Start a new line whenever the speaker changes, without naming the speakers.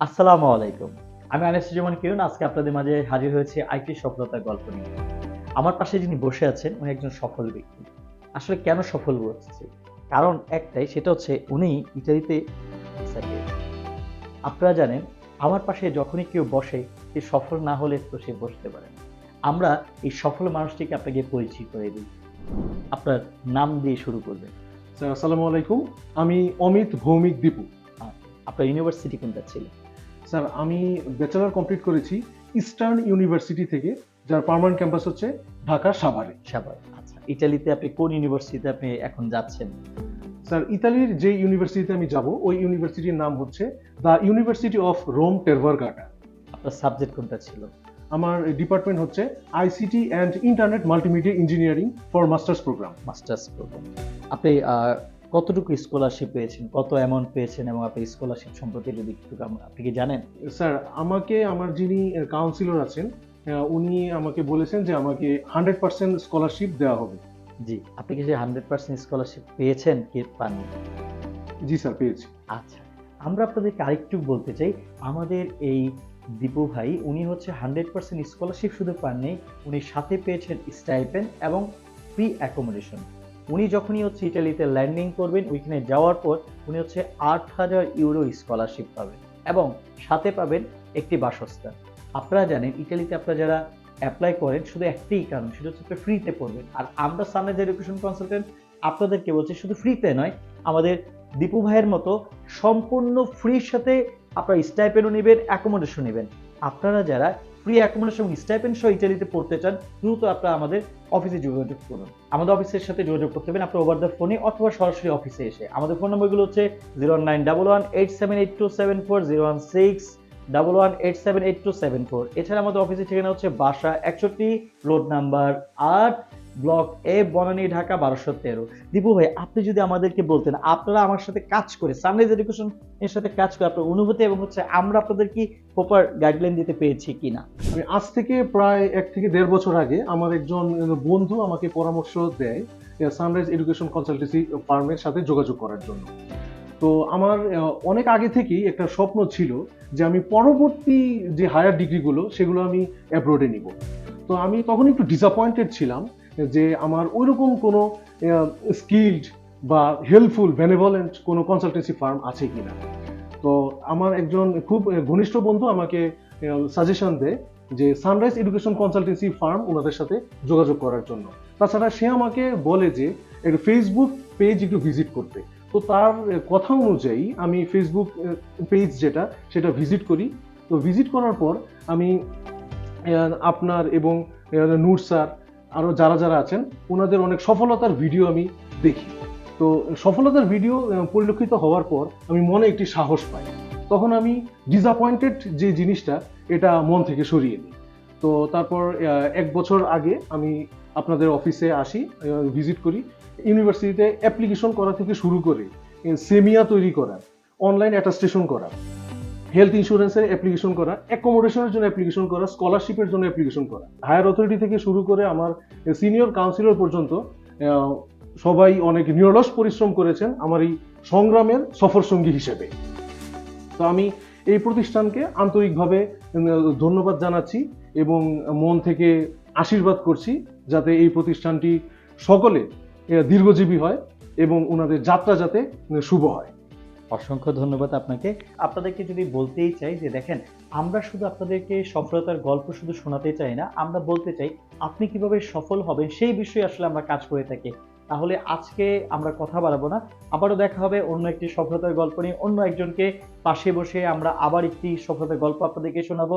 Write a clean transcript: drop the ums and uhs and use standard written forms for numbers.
আসসালামু আলাইকুম। আমি আনিসুজ্জামান কিরণ আজকে আপনাদের মাঝে হাজির হয়েছি আরেকটি সফলতার গল্প নিয়ে। আমার পাশে যিনি বসে আছেন উনি একজন সফল ব্যক্তি। আসলে কেন সফল বলছি? কারণ একটাই সেটা হচ্ছে উনি ইতালিতে ভিসা পেয়েছেন। আপনারা জানেন আমার পাশে যখনই কেউ বসে সে সফল না হলে তো সে বসতে পারে না। আমরা এই সফল মানুষটিকে আপনাকে পরিচয় করে দিই। আপনার নাম দিয়ে শুরু করবেন।
স্যার আসসালামু আলাইকুম। আমি অমিত ভৌমিক দীপু।
আ আপনার ইউনিভার্সিটি কোনটা ছিল?
স্যার আমি ব্যাচেলর কমপ্লিট করেছি ইস্টার্ন ইউনিভার্সিটি থেকে, যার পার্মানেন্ট ক্যাম্পাস হচ্ছে ঢাকা সাভারে।
সাভার। আচ্ছা, ইতালিতে আপনি কোন ইউনিভার্সিটিতে আপনি এখন যাচ্ছেন?
স্যার ইতালির যে ইউনিভার্সিটিতে আমি যাব ওই ইউনিভার্সিটির নাম হচ্ছে দ্য ইউনিভার্সিটি অফ রোম টের ভারগাটা।
আপনার সাবজেক্ট কোনটা ছিল?
আমার ডিপার্টমেন্ট হচ্ছে ICT and internet multimedia engineering for masters program.
Masters program. আপনি কতটুকু স্কলারশিপ পেয়েছেন? কত অ্যামাউন্ট পেয়েছেন এবং আপনি স্কলারশিপ সম্পর্কে যদি একটু আপনি কি জানেন?
স্যার আমাকে আমার যিনি কাউন্সিলর আছেন উনি আমাকে বলেছেন যে আমাকে 100% স্কলারশিপ দেওয়া হবে।
জি। আপনি কি সেই 100% স্কলারশিপ পেয়েছেন কি পাননি?
জি স্যার, পেয়েছি।
আচ্ছা। আমরা আপনাদেরকে আরেকটু বলতে চাই, আমাদের এই দীপু ভাই উনি হচ্ছে 100% স্কলারশিপ শুধু পাননি, উনি সাথে পেয়েছেন স্টাইপেন্ড এবং ফ্রি অ্যাকোমোডেশন। উনি যখনই হচ্ছে ইতালিতে ল্যান্ডিং করবেন, ওইখানে যাওয়ার পর উনি হচ্ছে ৮,০০০ ইউরো স্কলারশিপ পাবেন এবং সাথে পাবেন একটি বাসস্থান। আপনারা জানেন ইতালিতে আপনারা যারা এপ্লাই করেন শুধু একটাই কারণ, সেটা হচ্ছে আপনি ফ্রিতে পড়বেন। আর আমরা সানরাইজ এডুকেশন কনসালটেন্ট আপনাদেরকে বলছি শুধু ফ্রিতে নয়, আমাদের দীপু ভাইয়ের মতো সম্পূর্ণ ফ্রির সাথে আপনারা স্টাইপেন্ডও নেবেন, অ্যাকোমোডেশন নেবেন। আপনারা যারা ফ্রি অ্যাকোমোডেশন এবং স্টাইপেন্ড সহ ইতালিতে পড়তে চান, দ্রুত আপনারা আমাদের অফিসে যোগাযোগ করুন। আমাদের অফিসের সাথে যোগাযোগ করতে হবে আপনারা ওভার দ্য ফোনে অথবা সরাসরি অফিসে এসে। আমাদের ফোন নম্বরগুলো হচ্ছে 09111878274, 01611878274। এছাড়া আমাদের অফিসের ঠিকানা হচ্ছে বাসা 61, রোড নাম্বার 8, ব্লক এ, বনানী, ঢাকা 1213। দীপু ভাই, আপনি যদি আমাদেরকে বলতেন আপনারা আমার সাথে কাজ করে সানরাইজ এডুকেশন এর সাথে কাজ করে আপনার অনুভূতি এবং হচ্ছে আমরা আপনাদের কি প্রপার গাইডলাইন দিতে পেরেছি কিনা?
আমি আজ থেকে প্রায় ১ থেকে ১.৫ বছর আগে আমার একজন বন্ধু আমাকে পরামর্শ দেয় সানরাইজ এডুকেশন কনসালটেন্সি ফার্মের সাথে যোগাযোগ করার জন্য। তো আমার অনেক আগে থেকেই একটা স্বপ্ন ছিল যে আমি পরবর্তী যে হায়ার ডিগ্রিগুলো সেগুলো আমি অ্যাব্রোডে নিব। তো আমি তখন একটু ডিসঅ্যাপয়েন্টেড ছিলাম যে আমার ওইরকম কোনো স্কিলড বা হেল্পফুল বেনেভলেন্ট কোনো কনসালটেন্সি ফার্ম আছে কিনা। তো আমার একজন খুব ঘনিষ্ঠ বন্ধু আমাকে সাজেশন দেয় যে সানরাইজ এডুকেশন কনসালটেন্সি ফার্ম ওনাদের সাথে যোগাযোগ করার জন্য। তাছাড়া সে আমাকে বলে যে একটা ফেসবুক পেজ একটু ভিজিট করতে। তো তার কথা অনুযায়ী আমি ফেসবুক পেজ সেটা ভিজিট করি। তো ভিজিট করার পর আমি আপনার এবং নূর স্যার আরও যারা যারা আছেন ওনাদের অনেক সফলতার ভিডিও আমি দেখি। তো সফলতার ভিডিও পরিলক্ষিত হওয়ার পর আমি মনে একটি সাহস পাই। তখন আমি ডিসঅ্যাপয়েন্টেড যে জিনিসটা এটা মন থেকে সরিয়ে দিই। তো তারপর ১ বছর আগে আমি আপনাদের অফিসে আসি, ভিজিট করি। ইউনিভার্সিটিতে অ্যাপ্লিকেশন করা থেকে শুরু করে সেমিয়া তৈরি করা, অনলাইন অ্যাটাস্টেশন করা, হেলথ ইন্স্যুরেন্সের অ্যাপ্লিকেশন করা, অ্যাকোমোডেশনের জন্য অ্যাপ্লিকেশন করা, স্কলারশিপের জন্য অ্যাপ্লিকেশন করা, হায়ার অথরিটি থেকে শুরু করে আমার সিনিয়র কাউন্সিলর পর্যন্ত সবাই অনেক নিরলস পরিশ্রম করেছেন আমার এই সংগ্রামের সফরসঙ্গী হিসেবে। তো আমি এই প্রতিষ্ঠানকে আন্তরিকভাবে ধন্যবাদ জানাচ্ছি এবং মন থেকে আশীর্বাদ করছি যাতে এই প্রতিষ্ঠানটি সকলে দীর্ঘজীবী হয় এবং ওনাদের যাত্রা যাতে শুভ হয়।
অসংখ্য ধন্যবাদ আপনাকে। আপনাদেরকে যদি বলতেই চাই যে দেখেন, আমরা শুধু আপনাদেরকে সফলতার গল্প শুধু শোনাতে চাই না, আমরা বলতে চাই আপনি কিভাবে সফল হবেন সেই বিষয়ে আসলে আমরা কাজ করে থাকি। তাহলে আজকে আমরা কথা বাড়াবো না, আবারও দেখা হবে অন্য একটি সফলতার গল্প নিয়ে, অন্য একজনকে পাশে বসে আমরা আবার একটি সফলতার গল্প আপনাদেরকে শোনাবো।